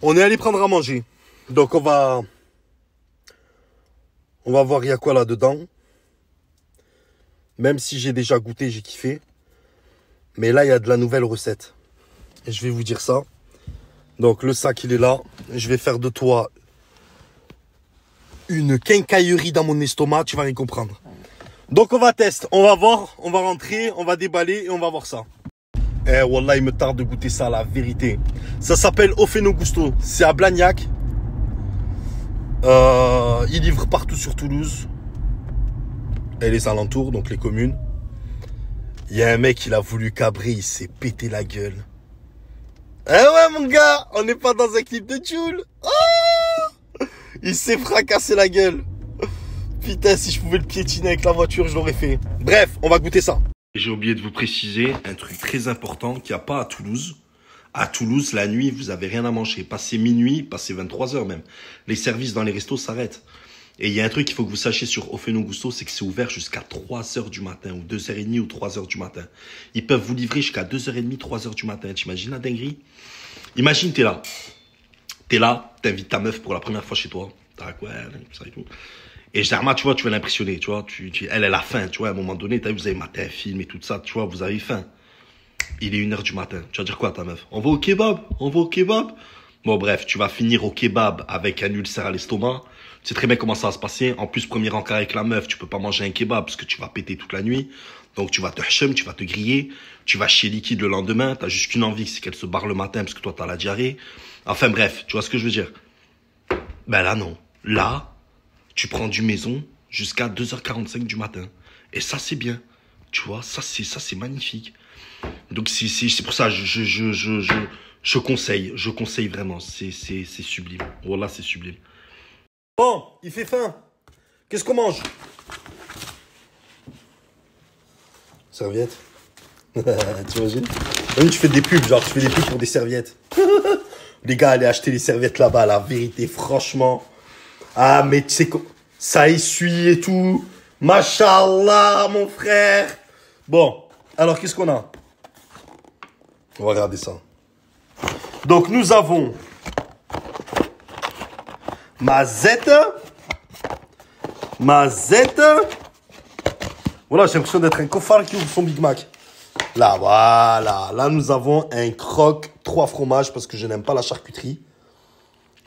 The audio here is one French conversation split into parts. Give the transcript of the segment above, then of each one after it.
On est allé prendre à manger. Donc on va voir il y a quoi là-dedans. Même si j'ai déjà goûté, j'ai kiffé. Mais là, il y a de la nouvelle recette. Et je vais vous dire ça. Donc le sac, il est là. Je vais faire de toi une quincaillerie dans mon estomac. Tu vas rien comprendre. Donc on va tester. On va voir. On va rentrer. On va déballer et on va voir ça. Eh, wallah, il me tarde de goûter ça, la vérité. Ça s'appelle Ofeno Gusto. C'est à Blagnac. Il livre partout sur Toulouse. Et les alentours, donc les communes. Il y a un mec, il a voulu cabrer, il s'est pété la gueule. Eh ouais, mon gars, on n'est pas dans un clip de Joule. Oh, il s'est fracassé la gueule. Putain, si je pouvais le piétiner avec la voiture, je l'aurais fait. Bref, on va goûter ça. J'ai oublié de vous préciser un truc très important qu'il n'y a pas à Toulouse. À Toulouse, la nuit, vous avez rien à manger. Passez minuit, passez 23 h même. Les services dans les restos s'arrêtent. Et il y a un truc qu'il faut que vous sachiez sur Ofeno Gusto, c'est que c'est ouvert jusqu'à 3 h du matin, ou 2 h 30 ou 3 h du matin. Ils peuvent vous livrer jusqu'à 2 h 30, 3 h du matin. T'imagines la dinguerie? Imagine, t'es là, t'invites ta meuf pour la première fois chez toi. T'as quoi, tout ça et tout. Et généralement, tu vois, tu veux l'impressionner, tu vois. Elle a faim, tu vois, à un moment donné, t'as vu, vous avez maté un film et tout ça, tu vois, vous avez faim. Il est 1 h du matin. Tu vas dire quoi à ta meuf? On va au kebab? On va au kebab? Bon, bref, tu vas finir au kebab avec un ulcère à l'estomac. Tu sais très bien comment ça va se passer. En plus, premier encart avec la meuf, tu peux pas manger un kebab parce que tu vas péter toute la nuit. Donc, tu vas te hachum, tu vas te griller. Tu vas chier liquide le lendemain. T'as juste qu'une envie, c'est qu'elle se barre le matin parce que toi, t'as la diarrhée. Enfin, bref, tu vois ce que je veux dire? Ben là, non. Là, tu prends du maison jusqu'à 2 h 45 du matin. Et ça, c'est bien. Tu vois, ça, c'est magnifique. Donc, c'est pour ça, je conseille vraiment. C'est sublime. Voilà, c'est sublime. Bon, il fait faim. Qu'est-ce qu'on mange? Serviette. Tu imagines? Même tu fais des pubs, genre tu fais des pubs pour des serviettes. Les gars, allez acheter les serviettes là-bas, la vérité, franchement. Ah, mais tu sais quoi? Ça essuie et tout. Machallah, mon frère. Bon, alors qu'est-ce qu'on a? On va regarder ça. Donc, nous avons Mazette. Voilà, j'ai l'impression d'être un cofard qui ouvre son Big Mac. Là, voilà. Là, nous avons un croque 3 fromages parce que je n'aime pas la charcuterie.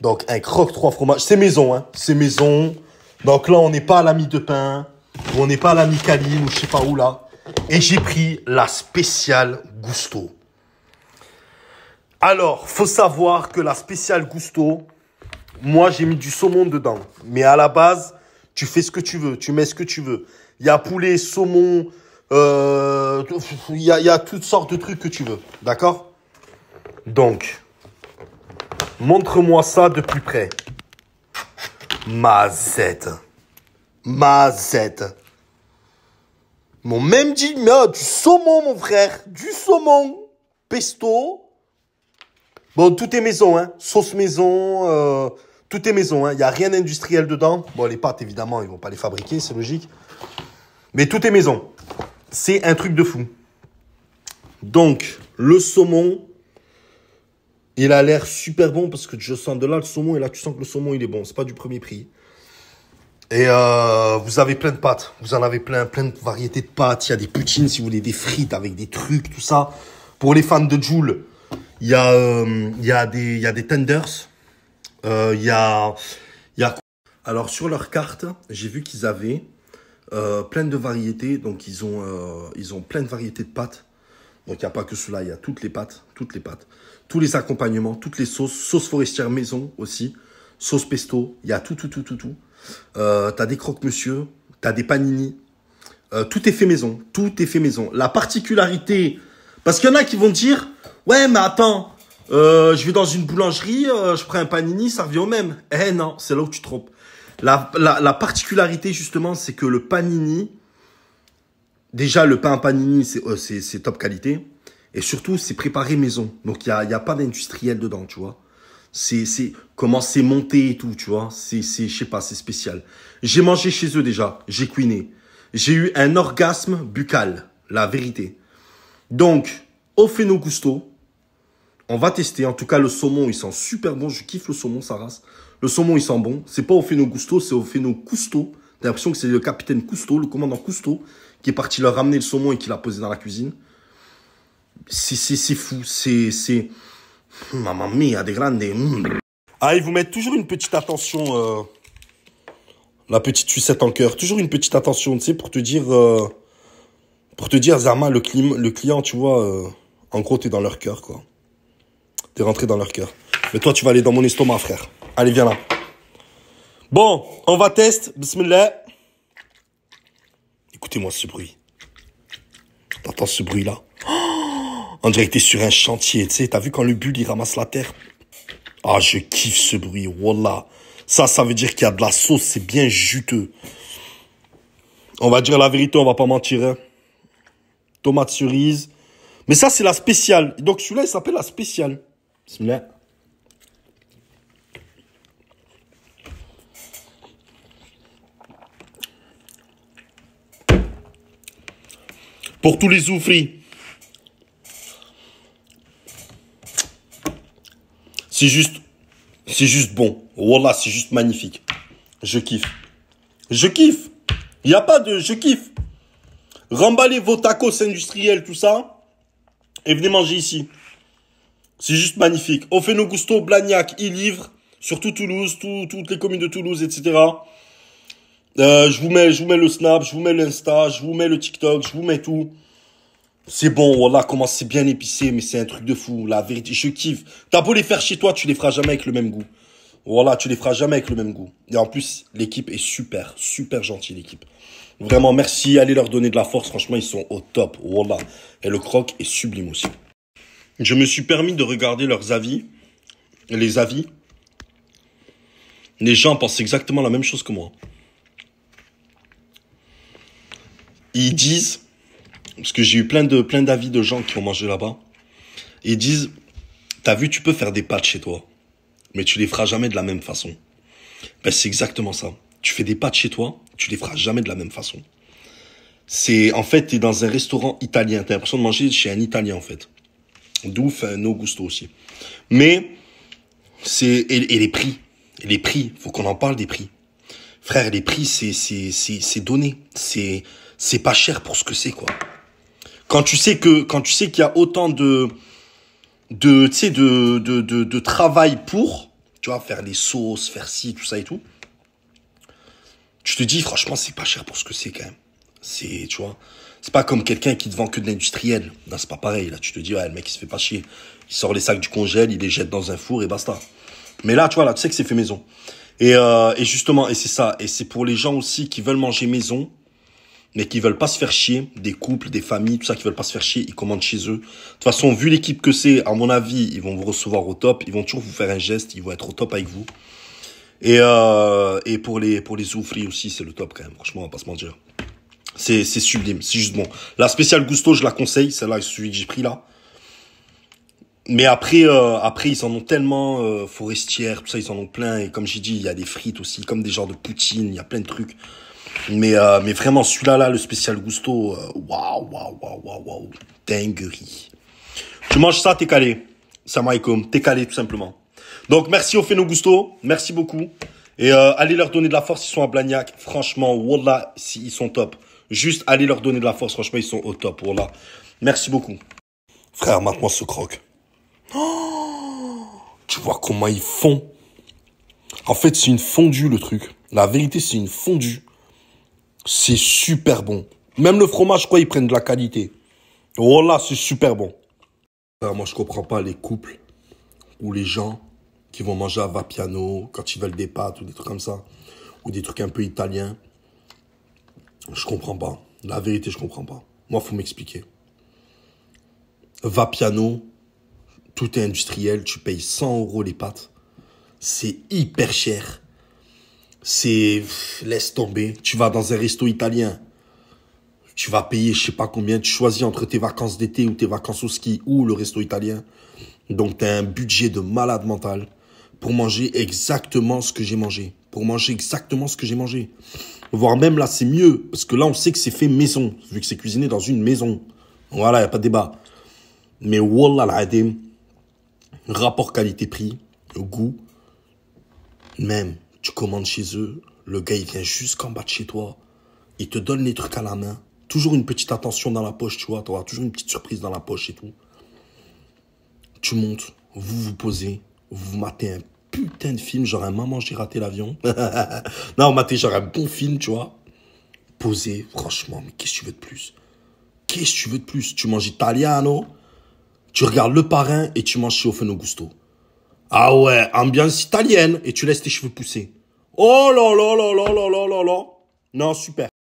Donc, un croque 3 fromages. C'est maison, hein. C'est maison. Donc là, on n'est pas à la mie de pain. Ou on n'est pas à la mie Caline ou je sais pas où là. Et j'ai pris la spéciale Gusto. Alors, faut savoir que la spéciale Gusto, moi, j'ai mis du saumon dedans. Mais à la base, tu fais ce que tu veux. Tu mets ce que tu veux. Il y a poulet, saumon, il y a toutes sortes de trucs que tu veux. D'accord? Donc, montre-moi ça de plus près. Mazette. Mon même dit, mais du saumon, mon frère. Du saumon. Pesto. Bon, tout est maison, hein. Sauce maison, tout est maison, hein. Il n'y a rien d'industriel dedans. Bon, les pâtes, évidemment, ils vont pas les fabriquer, c'est logique. Mais tout est maison. C'est un truc de fou. Donc, le saumon, il a l'air super bon parce que je sens de là le saumon et là, tu sens que le saumon, il est bon. C'est pas du premier prix. Et vous avez plein de pâtes. Vous en avez plein de variétés de pâtes. Il y a des poutines, si vous voulez, des frites avec des trucs, tout ça. Pour les fans de Joule, il y a des tenders. Alors, sur leur carte, j'ai vu qu'ils avaient plein de variétés. Donc, ils ont plein de variétés de pâtes. Donc, il n'y a pas que cela. Il y a toutes les pâtes. Tous les accompagnements, toutes les sauces. Sauce forestière maison aussi. Sauce pesto. Il y a tout. T'as des croque-monsieur. T'as des panini. Tout est fait maison. La particularité... Parce qu'il y en a qui vont dire... Ouais, mais attends... je vais dans une boulangerie, je prends un panini, ça revient au même. Eh non, c'est là où tu te trompes. La particularité, justement, c'est que le panini... Déjà, le pain panini, c'est top qualité. Et surtout, c'est préparé maison. Donc, il y a pas d'industriel dedans, tu vois. C'est comment c'est monté et tout, tu vois. Je sais pas, c'est spécial. J'ai mangé chez eux déjà. J'ai cuiné. J'ai eu un orgasme buccal. La vérité. Donc, Ofeno Gusto. On va tester. En tout cas, le saumon, il sent super bon. Je kiffe le saumon, ça race. Le saumon, il sent bon. C'est pas au Feno Gusto, c'est au Feno Cousteau. T'as l'impression que c'est le capitaine Cousteau, le commandant Cousteau, qui est parti leur ramener le saumon et qui l'a posé dans la cuisine. C'est fou. C'est... Mamma mia, des grandes... Ah, ils vous mettent toujours une petite attention... La petite sucette en cœur. Toujours une petite attention, tu sais, pour te dire... Zama, le client, tu vois... en gros, t'es dans leur cœur, quoi. T'es rentré dans leur cœur. Mais toi, tu vas aller dans mon estomac, frère. Allez, viens là. Bon, on va tester. Bismillah. Écoutez-moi ce bruit. T'entends ce bruit-là? Oh, on dirait que t'es sur un chantier, tu sais. T'as vu quand le bulle, il ramasse la terre? Ah, je kiffe ce bruit. Wallah. Ça veut dire qu'il y a de la sauce. C'est bien juteux. On va dire la vérité, on va pas mentir. Hein. Tomate cerise. Mais ça, c'est la spéciale. Donc, celui-là, il s'appelle la spéciale. Bismillah. Pour tous les oufris. C'est juste bon. Wallah, c'est juste magnifique. Je kiffe. Je kiffe. Il n'y a pas de... Je kiffe. Remballez vos tacos industriels, tout ça. Et venez manger ici. C'est juste magnifique. Au Feno Gusto, Blagnac, ils livrent. Surtout Toulouse, toutes les communes de Toulouse, etc. Je vous mets le Snap, je vous mets l'Insta, je vous mets le TikTok, je vous mets tout. C'est bon, voilà comment c'est bien épicé, mais c'est un truc de fou. La vérité, je kiffe. T'as beau les faire chez toi, tu les feras jamais avec le même goût. Voilà, tu les feras jamais avec le même goût. Et en plus, l'équipe est super, super gentille, l'équipe. Vraiment, merci. Allez leur donner de la force. Franchement, ils sont au top. Voilà. Et le croc est sublime aussi. Je me suis permis de regarder leurs avis. Les avis. Les gens pensent exactement la même chose que moi. Ils disent, parce que j'ai eu plein d'avis de gens qui ont mangé là-bas. Ils disent, t'as vu, tu peux faire des pâtes chez toi, mais tu les feras jamais de la même façon. Ben, c'est exactement ça. Tu fais des pâtes chez toi, tu les feras jamais de la même façon. En fait, t'es dans un restaurant italien. T'as l'impression de manger chez un Italien, en fait. D'où Feno Gusto aussi. Mais, et les prix. Et les prix, faut qu'on en parle des prix. Frère, les prix, c'est donné. C'est pas cher pour ce que c'est, quoi. Quand tu sais qu'il y a autant de travail pour, tu vois, faire les sauces, faire ci, tout ça et tout. Tu te dis, franchement, c'est pas cher pour ce que c'est, quand même. Tu vois, c'est pas comme quelqu'un qui te vend que de l'industriel. Là, c'est pas pareil. Là, tu te dis, ouais, le mec, il se fait pas chier. Il sort les sacs du congèle, il les jette dans un four et basta. Mais là, tu vois, là, tu sais que c'est fait maison. Et justement, et c'est ça. Et c'est pour les gens aussi qui veulent manger maison, mais qui veulent pas se faire chier. Des couples, des familles, tout ça, qui veulent pas se faire chier, ils commandent chez eux. De toute façon, vu l'équipe que c'est, à mon avis, ils vont vous recevoir au top. Ils vont toujours vous faire un geste. Ils vont être au top avec vous. Et pour les oufris aussi, c'est le top quand même. Franchement, on va pas se mentir. C'est sublime, c'est juste bon. La spéciale Gusto, je la conseille. Celle-là, c'est celui que j'ai pris là. Mais après, ils en ont tellement forestière, tout ça, ils en ont plein. Et comme j'ai dit, il y a des frites aussi, comme des genres de poutine. Il y a plein de trucs. Mais vraiment, celui-là, là, le spécial Gusto, waouh, dinguerie. Tu manges ça, t'es calé. Salam alaikum, t'es calé tout simplement. Donc, merci au Feno Gusto, merci beaucoup. Et allez leur donner de la force, ils sont à Blagnac. Franchement, wallah, ils sont top. Juste, allez leur donner de la force, franchement, ils sont au top, wallah. Merci beaucoup. Frère, mate-moi ce croque. Oh, tu vois comment ils font. En fait, c'est une fondue, le truc. La vérité, c'est une fondue. C'est super bon. Même le fromage, je crois, ils prennent de la qualité. Wallah, c'est super bon. Alors, moi, je comprends pas les couples ou les gens qui vont manger à Vapiano quand ils veulent des pâtes ou des trucs comme ça, ou des trucs un peu italiens. Je comprends pas. La vérité, je comprends pas. Moi, faut m'expliquer. Vapiano, tout est industriel, tu payes 100 € les pâtes. C'est hyper cher. Laisse tomber. Tu vas dans un resto italien, tu vas payer je sais pas combien, tu choisis entre tes vacances d'été ou tes vacances au ski ou le resto italien. Donc, tu as un budget de malade mental pour manger exactement ce que j'ai mangé. Voire même là, c'est mieux. Parce que là, on sait que c'est fait maison. Vu que c'est cuisiné dans une maison. Voilà, il n'y a pas de débat. Mais wallah, l'adim, Rapport qualité-prix, goût. Même, tu commandes chez eux, le gars il vient jusqu'en bas de chez toi, il te donne les trucs à la main, toujours une petite attention dans la poche, tu vois, t'auras toujours une petite surprise dans la poche et tout. Tu montes, vous vous posez, vous matez un putain de film, genre un Maman j'ai raté l'avion. Non, matez genre un bon film, tu vois. Posé, franchement, mais qu'est-ce que tu veux de plus? Qu'est-ce que tu veux de plus? Tu manges italiano, tu regardes Le Parrain et tu manges chez Ofen Augusto. Ah ouais, ambiance italienne et tu laisses tes cheveux pousser. Oh là là là là là là là là. Non, super.